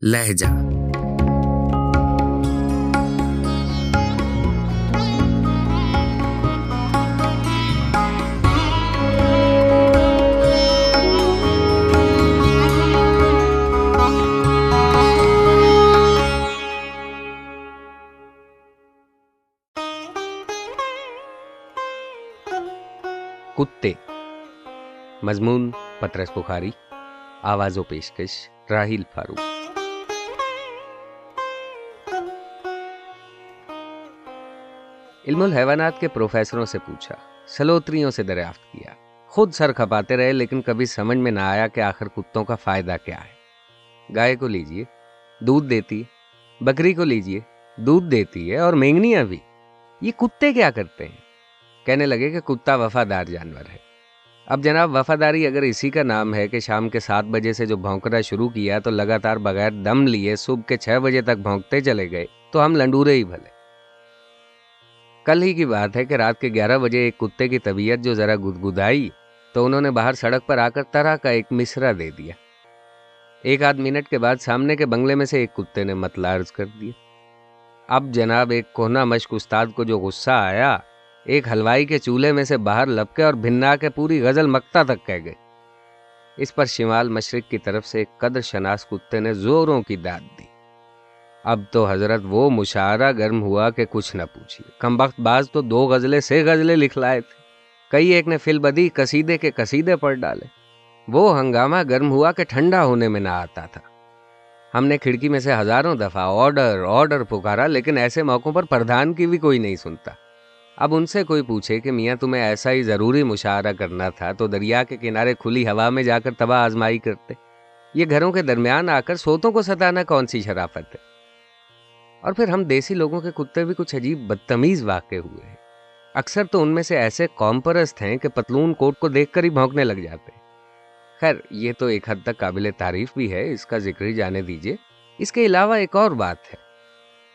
लहजा। कुत्ते। मजमून पतरस बुखारी, आवाज़ व पेशकश राहिल फारूक। इल्मुल हैवानात के प्रोफेसरों से पूछा, सलोत्रियों से दरियाफ्त किया, खुद सर खपाते रहे, लेकिन कभी समझ में ना आया कि आखिर कुत्तों का फायदा क्या है। गाय को लीजिए, दूध देती है, बकरी को लीजिए, दूध देती है, और मेंगनियां भी। ये कुत्ते क्या करते हैं? कहने लगे कि कुत्ता वफादार जानवर है। अब जनाब, वफादारी अगर इसी का नाम है कि शाम के 7 बजे से जो भौंकना शुरू किया तो लगातार बगैर दम लिए सुबह के 6 बजे तक भौंकते चले गए, तो हम लंडूरे ही भले। कल ही की बात है कि रात के 11 बजे एक कुत्ते की तबीयत जो जरा गुदगुदाई तो उन्होंने बाहर सड़क पर आकर तरह का एक मिसरा दे दिया। एक आध मिनट के बाद सामने के बंगले में से एक कुत्ते ने मतला अर्ज कर दिया। अब जनाब, एक कोहना मश्क उस्ताद को जो गुस्सा आया, एक हलवाई के चूल्हे में से बाहर लपके और भिन्ना के पूरी गजल मक्ता तक कह गए। इस पर शिमाल मशरिक की तरफ से एक कद्र शनास कुत्ते ने जोरों की दाद दी। अब तो हजरत वो मुशायरा गर्म हुआ कि कुछ न पूछिए। कमबख्त बाज तो 2 गजलें से गजलें लिखलाए थे, कई एक ने फिलबदी कसीदे के कसीदे पढ़ डाले। वो हंगामा गर्म हुआ कि ठंडा होने में ना आता था। हमने खिड़की में से हजारों दफा ऑर्डर ऑर्डर पुकारा, लेकिन ऐसे मौकों पर प्रधान की भी कोई नहीं सुनता। अब उनसे कोई पूछे कि मियाँ तुम्हें ऐसा ही ज़रूरी मुशावरा करना था तो दरिया के किनारे खुली हवा में जाकर तबाह आजमाई करते। ये घरों के दरमियान आकर सोतों को सताना कौन सी शराफत है? और फिर हम देसी लोगों के कुत्ते भी कुछ अजीब बदतमीज़ वाक़े हुए हैं। अक्सर तो उनमें से ऐसे कॉम्परस्त हैं कि पतलून कोट को देखकर ही भौंकने लग जाते हैं। खैर, ये तो एक हद तक काबिल तारीफ भी है, इसका जिक्र ही जाने दीजिए। इसके अलावा एक और बात है,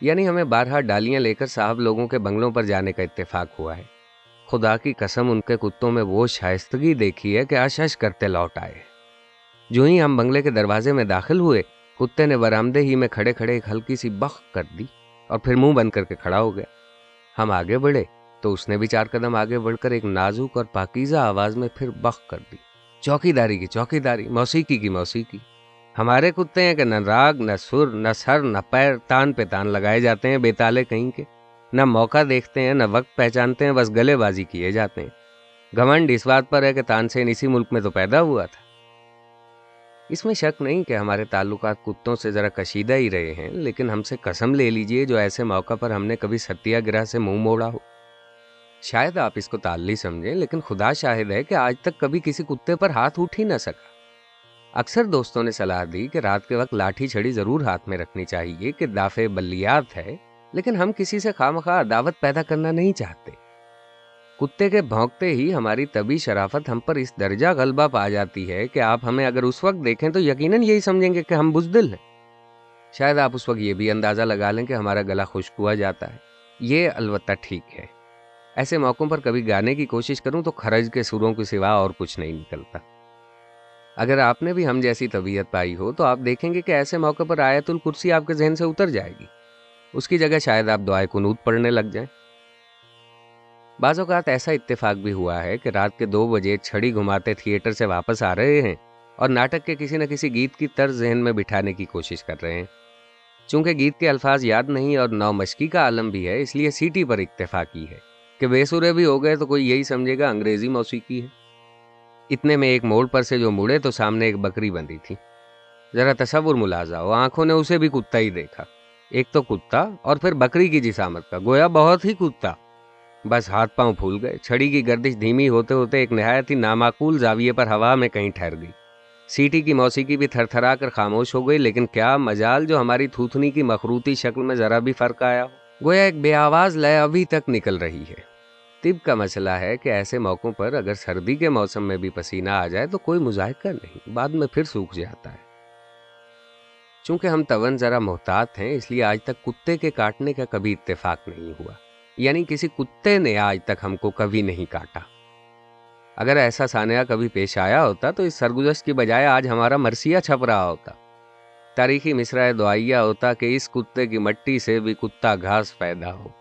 यानी हमें बारहा डालियां लेकर साहब लोगों के बंगलों पर जाने का इत्तेफाक हुआ है। खुदा की कसम, उनके कुत्तों में वो शाइस्तगी देखी है कि आशश करते लौट आए। जो ही हम बंगले के दरवाजे में दाखिल हुए, कुत्ते ने बरामदे ही में खड़े खड़े एक हल्की सी बख कर दी और फिर मुंह बंद करके खड़ा हो गया। हम आगे बढ़े तो उसने भी 4 कदम आगे बढ़कर एक नाजुक और पाकीज़ा आवाज में फिर बख कर दी, चौकीदारी की चौकीदारी, मौसीकी की मौसीकी। हमारे कुत्ते हैं कि न राग, न सुर, न सर, न पैर, तान पे तान लगाए जाते हैं बेताले कहीं के। न मौका देखते हैं, न वक्त पहचानते हैं, बस गलेबाजी किए जाते हैं। घमंड इस बात पर है कि तानसेन इसी मुल्क में तो पैदा हुआ था। इसमें शक नहीं कि हमारे ताल्लुकात कुत्तों से जरा कशीदा ही रहे हैं, लेकिन हमसे कसम ले लीजिए जो ऐसे मौका पर हमने कभी सत्याग्रह से मुंह मोड़ा हो। शायद आप इसको ताल्ली समझें, लेकिन खुदा शाहिद है कि आज तक कभी किसी कुत्ते पर हाथ उठ ही न सका। अक्सर दोस्तों ने सलाह दी कि रात के वक्त लाठी छड़ी जरूर हाथ में रखनी चाहिए कि दाफे बल्लियात है, लेकिन हम किसी से खामखा अदावत पैदा करना नहीं चाहते। कुत्ते के भौंकते ही हमारी तभी शराफत हम पर इस दर्जा गलबा पा जाती है कि आप हमें अगर उस वक्त देखें तो यकीनन यही समझेंगे कि हम बुज़दिल हैं। शायद आप उस वक्त ये भी अंदाजा लगा लें कि हमारा गला खुश्क हुआ जाता है। ये अलबत्ता ठीक है। ऐसे मौकों पर कभी गाने की कोशिश करूं तो खरज के सुरों के सिवा और कुछ नहीं निकलता। अगर आपने भी हम जैसी तबीयत पाई हो तो आप देखेंगे कि ऐसे मौके पर आयतुल कुर्सी आपके जहन से उतर जाएगी। उसकी जगह शायद आप दुआए कुनूत पढ़ने लग जाएं। बाज़ औक़ात ऐसा इत्तेफाक भी हुआ है कि रात के 2 बजे छड़ी घुमाते थिएटर से वापस आ रहे हैं और नाटक के किसी न किसी गीत की तर्ज जहन में बिठाने की कोशिश कर रहे हैं। चूंकि गीत के अल्फाज याद नहीं और नौमश्की का आलम भी है, इसलिए सीटी पर इत्तेफाकी है कि बेसुरे भी हो गए तो कोई यही समझेगा अंग्रेजी मौसीकी है। इतने में एक मोड़ पर से जो मुड़े तो सामने एक बकरी बंधी थी। जरा तसव्वुर मुलाजा हो, आंखों ने उसे भी कुत्ता ही देखा। एक तो कुत्ता और फिर बकरी की जिसामत का, गोया बहुत ही कुत्ता। बस हाथ पांव फूल गए। छड़ी की गर्दिश धीमी होते होते एक निहायत ही नामाकूल जाविये पर हवा में कहीं ठहर गई। सीटी की मौसीकी भी थरथरा कर खामोश हो गई, लेकिन क्या मजाल जो हमारी थूथनी की मखरूती शक्ल में जरा भी फर्क आया हो। गोया एक बेआवाज लय अभी तक निकल रही है। तिब का मसला है कि ऐसे मौकों पर अगर सर्दी के मौसम में भी पसीना आ जाए तो कोई मुजाहिका नहीं, बाद में फिर सूख जाता है। चूंकि हम तवन जरा मोहतात हैं, इसलिए आज तक कुत्ते के काटने का कभी इत्तेफाक नहीं हुआ, यानी किसी कुत्ते ने आज तक हमको कभी नहीं काटा। अगर ऐसा सानिया कभी पेश आया होता तो इस सरगुजश्त की बजाय आज हमारा मरसिया छप रहा होता। तारीखी मिसरा दुआइया होता कि इस कुत्ते की मट्टी से भी कुत्ता घास पैदा हो।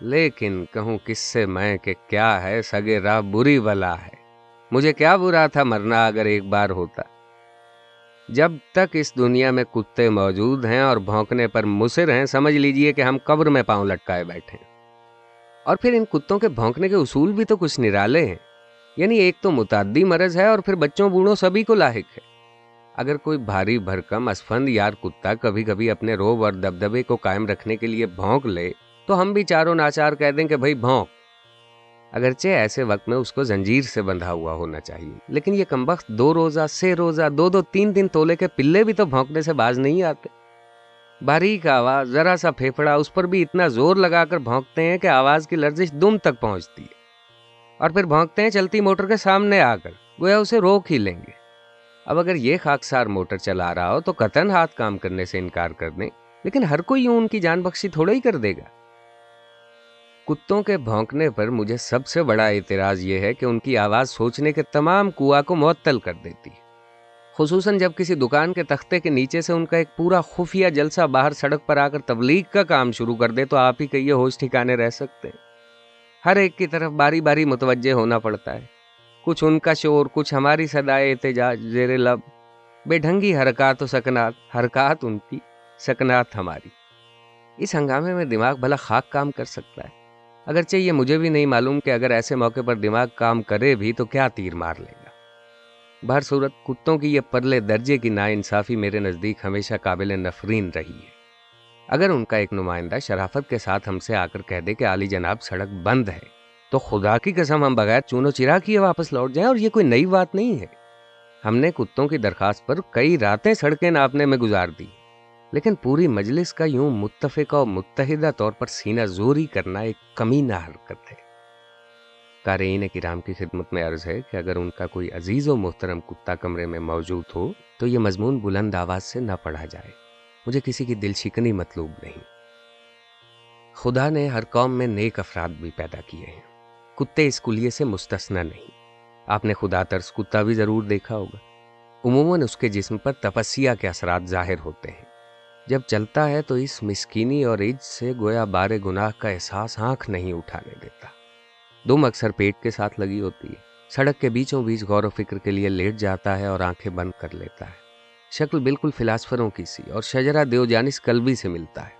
लेकिन कहूँ किससे मैं कि क्या है सगे राह बुरी बला है। मुझे क्या बुरा था मरना अगर एक बार होता। जब तक इस दुनिया में कुत्ते मौजूद हैं और भौंकने पर मुसिर हैं, समझ लीजिए कि हम कब्र में पांव लटकाए बैठे हैं। और फिर इन कुत्तों के भौंकने के उसूल भी तो कुछ निराले हैं। यानी एक तो मुताद्दी मरज है और फिर बच्चों बूढ़ों सभी को लाहिक है। अगर कोई भारी भरकम असफंद यार कुत्ता कभी कभी अपने रोब और दबदबे को कायम रखने के लिए भौंक ले तो हम भी चारों नाचार कह दें कि भाई भौंक। अगरचे ऐसे वक्त में उसको जंजीर से बंधा हुआ होना चाहिए, लेकिन ये कमबख्त 2 रोजा, 6 रोजा, 2-2, 3-3 तोले के पिल्ले भी तो भौंकने से बाज नहीं आते। बारीक आवाज, जरा सा फेफड़ा, उस पर भी इतना जोर लगाकर भौंकते हैं कि आवाज की लर्जिश दुम तक पहुंचती है। और फिर भौंकते हैं चलती मोटर के सामने आकर, गोया उसे रोक ही लेंगे। अब अगर ये खाकसार मोटर चला रहा हो तो कतन हाथ काम करने से इनकार कर दें, लेकिन हर कोई यूं उनकी जान बख्शी थोड़ा ही कर देगा। कुत्तों के भौंकने पर मुझे सबसे बड़ा एतराज यह है कि उनकी आवाज सोचने के तमाम कुआ को मुअत्तल कर देती है। खुसूसन जब किसी दुकान के तख्ते के नीचे से उनका एक पूरा खुफिया जलसा बाहर सड़क पर आकर तबलीग का काम शुरू कर दे तो आप ही कहिए होश ठिकाने रह सकते हैं। हर एक की तरफ बारी बारी मुतवज्जे होना पड़ता है। कुछ उनका शोर, कुछ हमारी सदाए एहतजाज जेरे लब, बेढंगी हरकत व सकनात, हरकत उनकी, सकनात हमारी। इस हंगामे में दिमाग भला खाक काम कर सकता है। अगरचे ये मुझे भी नहीं मालूम कि अगर ऐसे मौके पर दिमाग काम करे भी तो क्या तीर मार लेगा। बहर सूरत कुत्तों की ये परले दर्जे की नाइंसाफी मेरे नज़दीक हमेशा काबिल नफरीन रही है। अगर उनका एक नुमाइंदा शराफत के साथ हमसे आकर कह दे कि आली जनाब सड़क बंद है, तो खुदा की कसम हम बगैर चूनो चिरा किए वापस लौट जाएं। और ये कोई नई बात नहीं है। हमने कुत्तों की दरखास्त पर कई रातें सड़कें नापने में गुजार दी, लेकिन पूरी मजलिस का यूं मुत्तफिका और मुत्तहिदा तौर पर सीना जोरी करना एक कमीना हरकत है। क़ारीन किराम की खिदमत में अर्ज है कि अगर उनका कोई अजीज व मोहतरम कुत्ता कमरे में मौजूद हो तो ये मजमून बुलंद आवाज से न पढ़ा जाए। मुझे किसी की दिल शिकनी मतलूब नहीं। खुदा ने हर कौम में नेक अफराद भी पैदा किए हैं, कुत्ते इस कुलिये से मुस्तस्ना नहीं। आपने खुदा तर्स कुत्ता भी जरूर देखा होगा। उमूमन उसके जिस्म पर तपस्या के असरात जाहिर होते हैं। जब चलता है तो इस मिस्कीनी और इज्ज से गोया बारे गुनाह का एहसास आंख नहीं उठाने देता। दुम अक्सर पेट के साथ लगी होती है। सड़क के बीचों बीच गौर व फिक्र के लिए लेट जाता है और आंखें बंद कर लेता है। शक्ल बिल्कुल फिलासफरों की सी और शजरा देवजानिस कल्बी से मिलता है।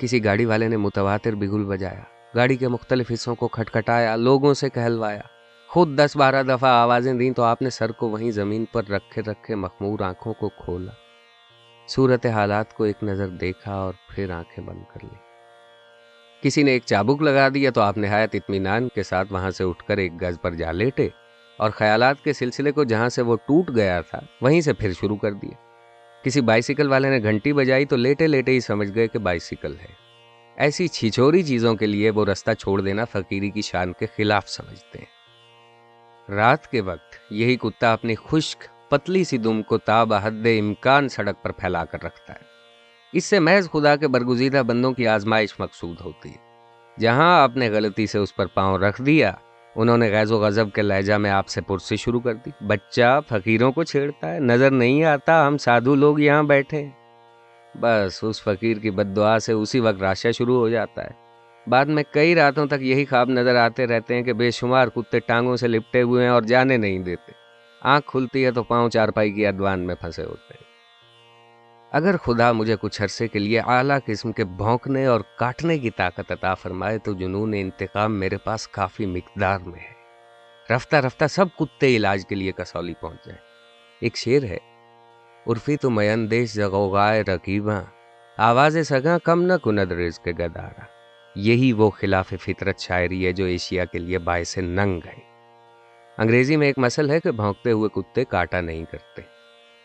किसी गाड़ी वाले ने मुतवातिर बिगुल बजाया, गाड़ी के मुख्तलिफ हिस्सों को खटखटाया, लोगों से कहलवाया, खुद 10-12 दफा आवाजें दी तो आपने सर को वहीं जमीन पर रखे रखे मखमूर आंखों को खोला, सूरत हालात को एक नजर देखा और फिर आंखें बंद कर ली। किसी ने एक चाबुक लगा दिया तो आप निहायत इत्मीनान के साथ वहां से उठकर एक गज पर जा लेटे और ख्यालात के सिलसिले को जहां से वो टूट गया था वहीं से फिर शुरू कर दिया। किसी बाइसिकल वाले ने घंटी बजाई तो लेटे लेटे ही समझ गए कि बाइसिकल है। ऐसी छिछोरी चीजों के लिए वो रास्ता छोड़ देना फकीरी की शान के खिलाफ समझते हैं। रात के वक्त यही कुत्ता अपनी खुश्क पतली सी दुम को ताबहद्दे इम्कान सड़क पर फैला कर रखता है। इससे महज खुदा के बरगुजीदा बंदों की आजमाइश मकसूद होती है। जहां आपने गलती से उस पर पांव रख दिया, उन्होंने गैज़ो गज़ब के लहजा में आपसे पुरसी शुरू कर दी। बच्चा फकीरों को छेड़ता है, नजर नहीं आता हम साधु लोग यहाँ बैठे हैं। बस उस फकीर की बद्दुआ से उसी वक्त राशा शुरू हो जाता है। बाद में कई रातों तक यही ख्वाब नजर आते रहते हैं कि बेशुमार कुत्ते टांगों से लिपटे हुए हैं और जाने नहीं देते। आंख खुलती है तो पांव चारपाई की अदवान में फंसे होते हैं। अगर खुदा मुझे कुछ अरसे के लिए आला किस्म के भौंकने और काटने की ताकत अता फरमाए तो जुनून इंतकाम मेरे पास काफी मिकदार में है। रफ्ता रफ्ता सब कुत्ते इलाज के लिए कसौली पहुंच जाए। एक शेर है, उर्फी तो मयंदेश जगोगाए रकीबा, आवाज़ सगा कम न कुनद रिज़्क़ गदारा। यही वो खिलाफ फितरत शायरी है जो एशिया के लिए बायसे नंग है। अंग्रेजी में एक मसल है कि भौंकते हुए कुत्ते काटा नहीं करते।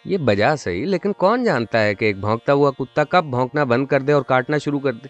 ये बजा सही, लेकिन कौन जानता है कि एक भौंकता हुआ कुत्ता कब भौंकना बंद कर दे और काटना शुरू कर दे।